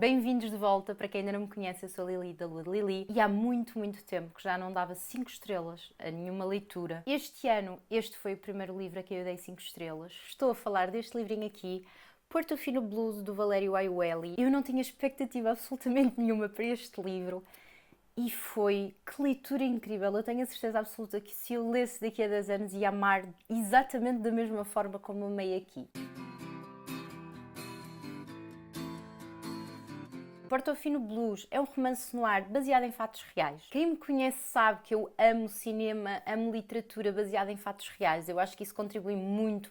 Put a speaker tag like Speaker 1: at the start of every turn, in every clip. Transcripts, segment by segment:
Speaker 1: Bem-vindos de volta. Para quem ainda não me conhece, eu sou a Lili da Lua de Lili e há muito tempo que já não dava 5 estrelas a nenhuma leitura. Este ano, este foi o primeiro livro a que eu dei 5 estrelas. Estou a falar deste livrinho aqui, Portofino Blues, do Valério Aiueli. Eu não tinha expectativa absolutamente nenhuma para este livro e que leitura incrível. Eu tenho a certeza absoluta que se eu lesse daqui a 10 anos ia amar exatamente da mesma forma como amei aqui. Portofino Blues é um romance noir baseado em fatos reais. Quem me conhece sabe que eu amo cinema, amo literatura baseada em fatos reais. Eu acho que isso contribui muito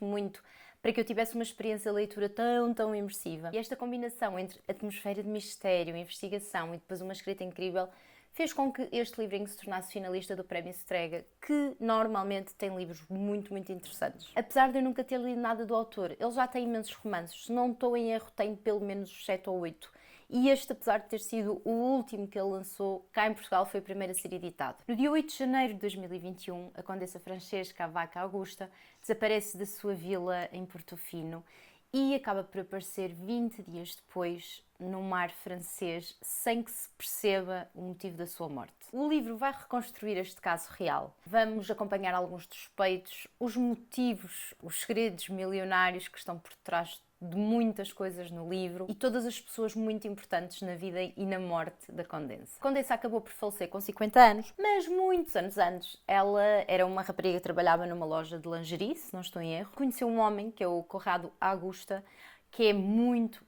Speaker 1: para que eu tivesse uma experiência de leitura tão imersiva. E esta combinação entre atmosfera de mistério, investigação e depois uma escrita incrível fez com que este livrinho se tornasse finalista do Prémio Strega, que normalmente tem livros muito interessantes. Apesar de eu nunca ter lido nada do autor, ele já tem imensos romances. Se não estou em erro, tem pelo menos 7 ou 8. E este, apesar de ter sido o último que ele lançou, cá em Portugal foi o primeiro a ser editado. No dia 8 de janeiro de 2021, a Condessa Francesca, a Vaca Augusta, desaparece da sua vila em Portofino e acaba por aparecer 20 dias depois no mar francês, sem que se perceba o motivo da sua morte. O livro vai reconstruir este caso real. Vamos acompanhar alguns dos suspeitos, os motivos, os segredos milionários que estão por trás de muitas coisas no livro e todas as pessoas muito importantes na vida e na morte da Condessa. A Condessa acabou por falecer com 50 anos, mas muitos anos antes ela era uma rapariga que trabalhava numa loja de lingerie, se não estou em erro. Conheceu um homem, que é o Corrado Augusta, que é muito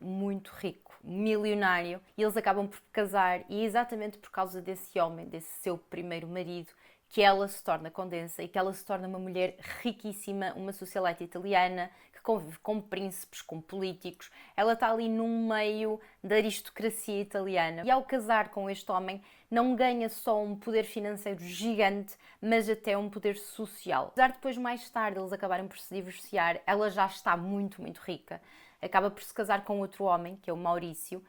Speaker 1: rico, milionário, e eles acabam por casar e é exatamente por causa desse homem, desse seu primeiro marido, que ela se torna Condessa e que ela se torna uma mulher riquíssima, uma socialite italiana, que convive com príncipes, com políticos. Ela está ali num meio da aristocracia italiana. E ao casar com este homem, não ganha só um poder financeiro gigante, mas até um poder social. Apesar de depois, mais tarde, eles acabarem por se divorciar, ela já está muito rica. Acaba por se casar com outro homem, que é o Maurício,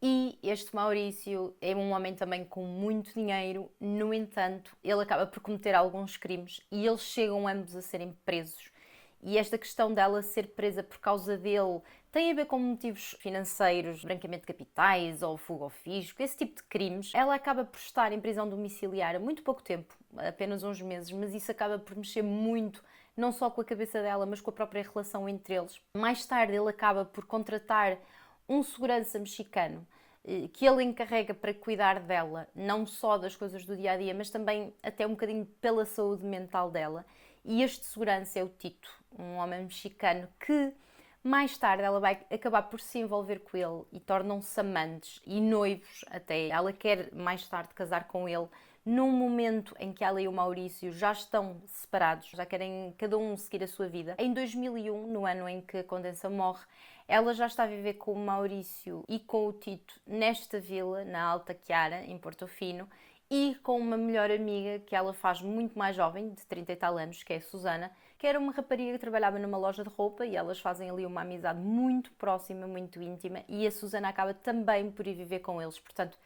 Speaker 1: e este Maurício é um homem também com muito dinheiro. No entanto, ele acaba por cometer alguns crimes e eles chegam ambos a serem presos. E esta questão dela ser presa por causa dele tem a ver com motivos financeiros, branqueamento de capitais ou fuga ao fisco, esse tipo de crimes. Ela acaba por estar em prisão domiciliar há muito pouco tempo, apenas uns meses, mas isso acaba por mexer muito, não só com a cabeça dela, mas com a própria relação entre eles. Mais tarde ele acaba por contratar um segurança mexicano que ele encarrega para cuidar dela, não só das coisas do dia-a-dia, mas também até um bocadinho pela saúde mental dela. E este segurança é o Tito, um homem mexicano que mais tarde ela vai acabar por se envolver com ele e tornam-se amantes e noivos até. Ela quer mais tarde casar com ele num momento em que ela e o Maurício já estão separados, já querem cada um seguir a sua vida. Em 2001, no ano em que a Condessa morre, ela já está a viver com o Maurício e com o Tito nesta vila, na Alta Chiara, em Portofino, e com uma melhor amiga que ela faz muito mais jovem, de 30 e tal anos, que é a Susana, que era uma rapariga que trabalhava numa loja de roupa e elas fazem ali uma amizade muito próxima, muito íntima, e a Susana acaba também por ir viver com eles. Portanto,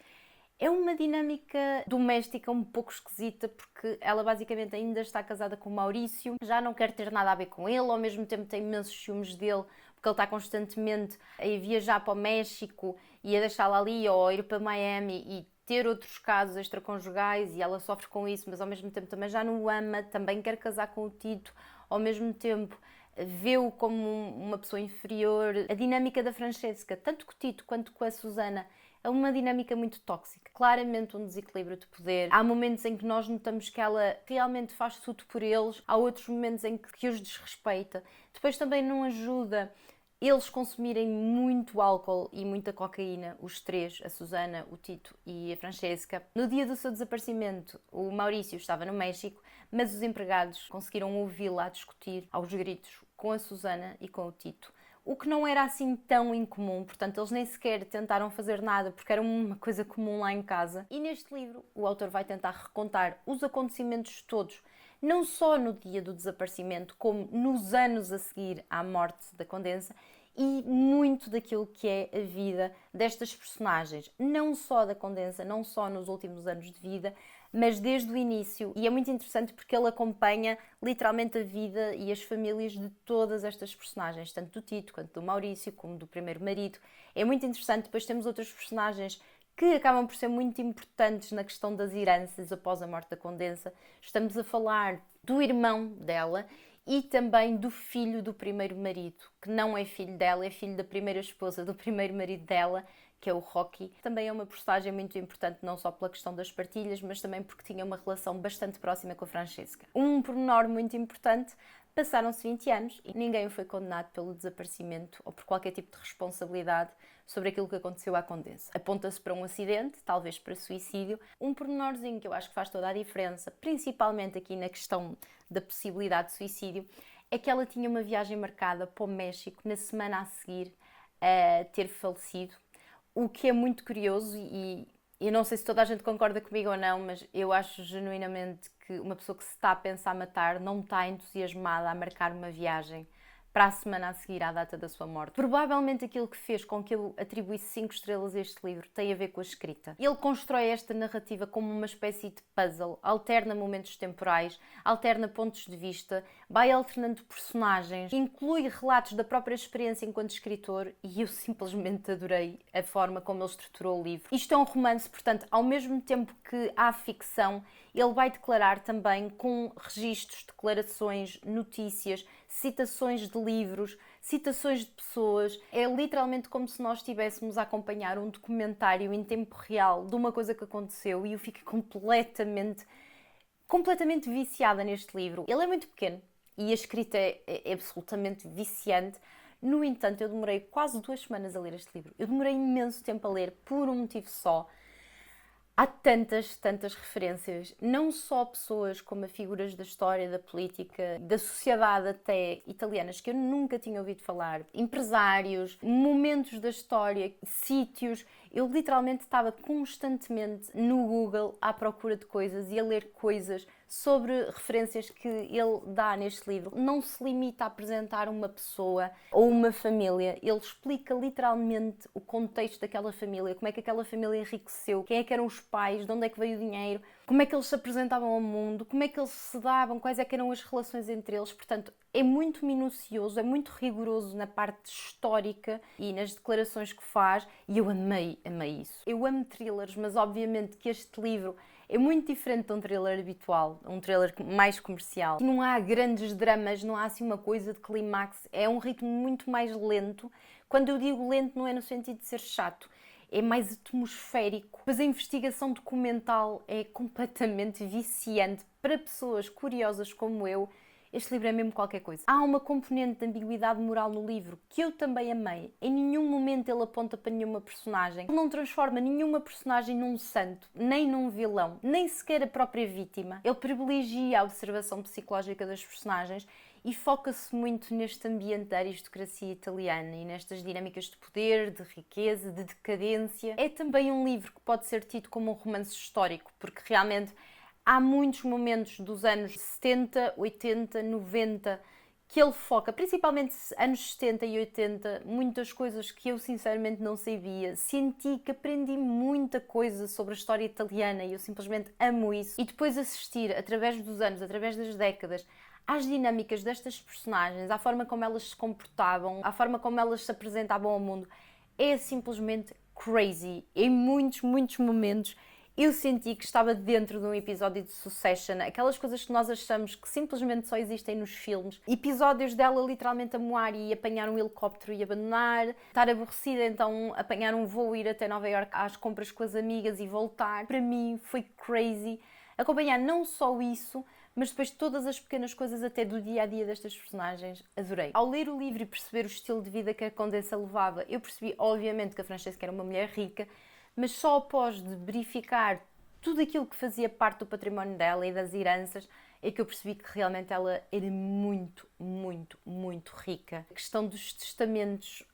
Speaker 1: é uma dinâmica doméstica um pouco esquisita, porque ela basicamente ainda está casada com o Maurício, já não quer ter nada a ver com ele, ao mesmo tempo tem imensos ciúmes dele, porque ele está constantemente a ir viajar para o México e a deixá-la ali, ou a ir para Miami e ter outros casos extraconjugais, e ela sofre com isso, mas ao mesmo tempo também já não o ama, também quer casar com o Tito, ao mesmo tempo vê-o como uma pessoa inferior. A dinâmica da Francesca, tanto com o Tito quanto com a Susana, é uma dinâmica muito tóxica, claramente um desequilíbrio de poder. Há momentos em que nós notamos que ela realmente faz tudo por eles, há outros momentos em que os desrespeita. Depois também não ajuda eles consumirem muito álcool e muita cocaína, os três, a Susana, o Tito e a Francesca. No dia do seu desaparecimento, o Maurício estava no México, mas os empregados conseguiram ouvi-la a discutir aos gritos com a Susana e com o Tito, o que não era assim tão incomum. Portanto, eles nem sequer tentaram fazer nada, porque era uma coisa comum lá em casa. E neste livro, o autor vai tentar recontar os acontecimentos todos, não só no dia do desaparecimento, como nos anos a seguir à morte da Condessa, e muito daquilo que é a vida destas personagens, não só da Condessa, não só nos últimos anos de vida, mas desde o início. E é muito interessante porque ele acompanha literalmente a vida e as famílias de todas estas personagens, tanto do Tito, quanto do Maurício, como do primeiro marido. É muito interessante. Depois temos outros personagens que acabam por ser muito importantes na questão das heranças após a morte da Condessa. Estamos a falar do irmão dela e também do filho do primeiro marido, que não é filho dela, é filho da primeira esposa do primeiro marido dela, que é o Rocky. Também é uma personagem muito importante, não só pela questão das partilhas, mas também porque tinha uma relação bastante próxima com a Francesca. Um pormenor muito importante: passaram-se 20 anos e ninguém foi condenado pelo desaparecimento ou por qualquer tipo de responsabilidade sobre aquilo que aconteceu à Condessa. Aponta-se para um acidente, talvez para suicídio. Um pormenorzinho que eu acho que faz toda a diferença, principalmente aqui na questão da possibilidade de suicídio, é que ela tinha uma viagem marcada para o México na semana a seguir a ter falecido, o que é muito curioso e eu não sei se toda a gente concorda comigo ou não, mas eu acho genuinamente que uma pessoa que se está a pensar matar não está entusiasmada a marcar uma viagem para a semana a seguir à data da sua morte. Provavelmente aquilo que fez com que eu atribuísse 5 estrelas a este livro tem a ver com a escrita. Ele constrói esta narrativa como uma espécie de puzzle, alterna momentos temporais, alterna pontos de vista, vai alternando personagens, inclui relatos da própria experiência enquanto escritor e eu simplesmente adorei a forma como ele estruturou o livro. Isto é um romance, portanto, ao mesmo tempo que há ficção, ele vai declarar também com registros, declarações, notícias, citações de livros, citações de pessoas. É literalmente como se nós estivéssemos a acompanhar um documentário em tempo real de uma coisa que aconteceu e eu fico completamente viciada neste livro. Ele é muito pequeno e a escrita é absolutamente viciante. No entanto, eu demorei quase 2 semanas a ler este livro. Eu demorei imenso tempo a ler por um motivo só. Há tantas referências, não só pessoas como a figuras da história, da política, da sociedade até italianas que eu nunca tinha ouvido falar, empresários, momentos da história, sítios. Eu literalmente estava constantemente no Google à procura de coisas e a ler coisas sobre referências que ele dá neste livro. Não se limita a apresentar uma pessoa ou uma família, ele explica literalmente o contexto daquela família, como é que aquela família enriqueceu, quem é que eram os pais, de onde é que veio o dinheiro, como é que eles se apresentavam ao mundo, como é que eles se davam, quais é que eram as relações entre eles. Portanto, é muito minucioso, é muito rigoroso na parte histórica e nas declarações que faz e eu amei isso. Eu amo thrillers, mas obviamente que este livro é muito diferente de um thriller habitual, um thriller mais comercial. Não há grandes dramas, não há assim uma coisa de clímax, é um ritmo muito mais lento. Quando eu digo lento não é no sentido de ser chato, é mais atmosférico. Mas a investigação documental é completamente viciante para pessoas curiosas como eu. Este livro é mesmo qualquer coisa. Há uma componente de ambiguidade moral no livro que eu também amei. Em nenhum momento ele aponta para nenhuma personagem. Ele não transforma nenhuma personagem num santo, nem num vilão, nem sequer a própria vítima. Ele privilegia a observação psicológica das personagens e foca-se muito neste ambiente da aristocracia italiana e nestas dinâmicas de poder, de riqueza, de decadência. É também um livro que pode ser tido como um romance histórico, porque realmente há muitos momentos dos anos 70, 80, 90 que ele foca, principalmente anos 70 e 80, muitas coisas que eu sinceramente não sabia. Senti que aprendi muita coisa sobre a história italiana e eu simplesmente amo isso. E depois assistir, através dos anos, através das décadas, às dinâmicas destas personagens, à forma como elas se comportavam, à forma como elas se apresentavam ao mundo, é simplesmente crazy. Em muitos momentos eu senti que estava dentro de um episódio de Succession, aquelas coisas que nós achamos que simplesmente só existem nos filmes. Episódios dela literalmente a moar e apanhar um helicóptero e abandonar, estar aborrecida, então apanhar um voo e ir até Nova Iorque às compras com as amigas e voltar. Para mim foi crazy acompanhar não só isso, mas depois todas as pequenas coisas até do dia-a-dia destas personagens. Adorei. Ao ler o livro e perceber o estilo de vida que a Condessa levava, eu percebi obviamente que a Francesca era uma mulher rica, mas só após de verificar tudo aquilo que fazia parte do património dela e das heranças é que eu percebi que realmente ela era muito rica. A questão dos testamentos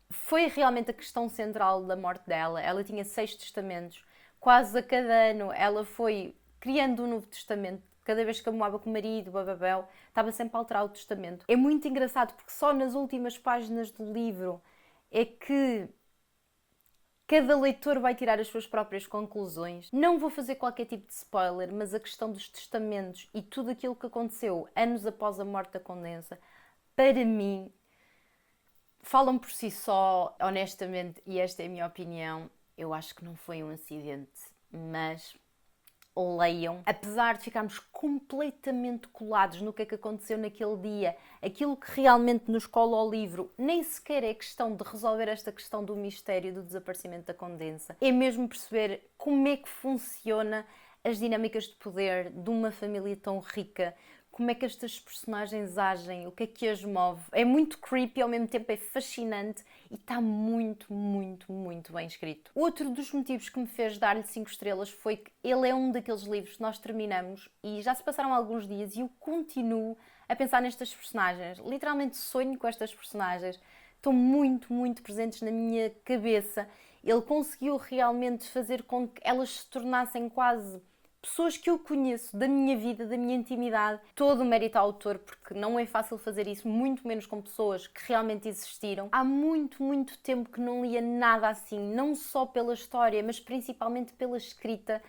Speaker 1: foi realmente a questão central da morte dela. Ela tinha 6 testamentos. Quase a cada ano ela foi criando um novo testamento cada vez que amoava com o marido, bababel, estava sempre a alterar o testamento. É muito engraçado porque só nas últimas páginas do livro é que cada leitor vai tirar as suas próprias conclusões. Não vou fazer qualquer tipo de spoiler, mas a questão dos testamentos e tudo aquilo que aconteceu anos após a morte da Condensa, para mim, falam por si só, honestamente, e esta é a minha opinião, eu acho que não foi um acidente, mas leiam. Apesar de ficarmos completamente colados no que é que aconteceu naquele dia, aquilo que realmente nos cola ao livro nem sequer é questão de resolver esta questão do mistério do desaparecimento da Condensa. É mesmo perceber como é que funciona as dinâmicas de poder de uma família tão rica, como é que estas personagens agem, o que é que as move. É muito creepy, ao mesmo tempo é fascinante e está muito, muito, muito bem escrito. Outro dos motivos que me fez dar-lhe 5 estrelas foi que ele é um daqueles livros que nós terminamos e já se passaram alguns dias e eu continuo a pensar nestas personagens. Literalmente sonho com estas personagens. Estão muito, muito presentes na minha cabeça. Ele conseguiu realmente fazer com que elas se tornassem quase pessoas que eu conheço, da minha vida, da minha intimidade. Todo o mérito ao autor, porque não é fácil fazer isso, muito menos com pessoas que realmente existiram. Há muito, muito tempo que não lia nada assim, não só pela história, mas principalmente pela escrita.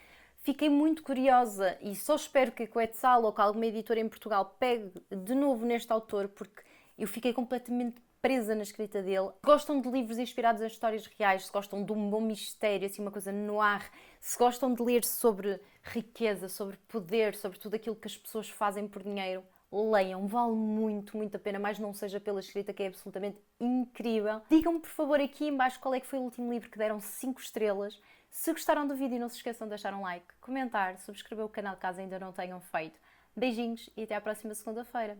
Speaker 1: Fiquei muito curiosa e só espero que a Quetzal ou que alguma editora em Portugal pegue de novo neste autor, porque eu fiquei completamente presa na escrita dele. Se gostam de livros inspirados em histórias reais, se gostam de um bom mistério, assim, uma coisa noir, se gostam de ler sobre riqueza, sobre poder, sobre tudo aquilo que as pessoas fazem por dinheiro, leiam, vale muito, muito a pena, mas não seja pela escrita, que é absolutamente incrível. Digam-me, por favor, aqui em baixo qual é que foi o último livro que deram 5 estrelas. Se gostaram do vídeo, não se esqueçam de deixar um like, comentar, subscrever o canal caso ainda não tenham feito. Beijinhos e até à próxima segunda-feira.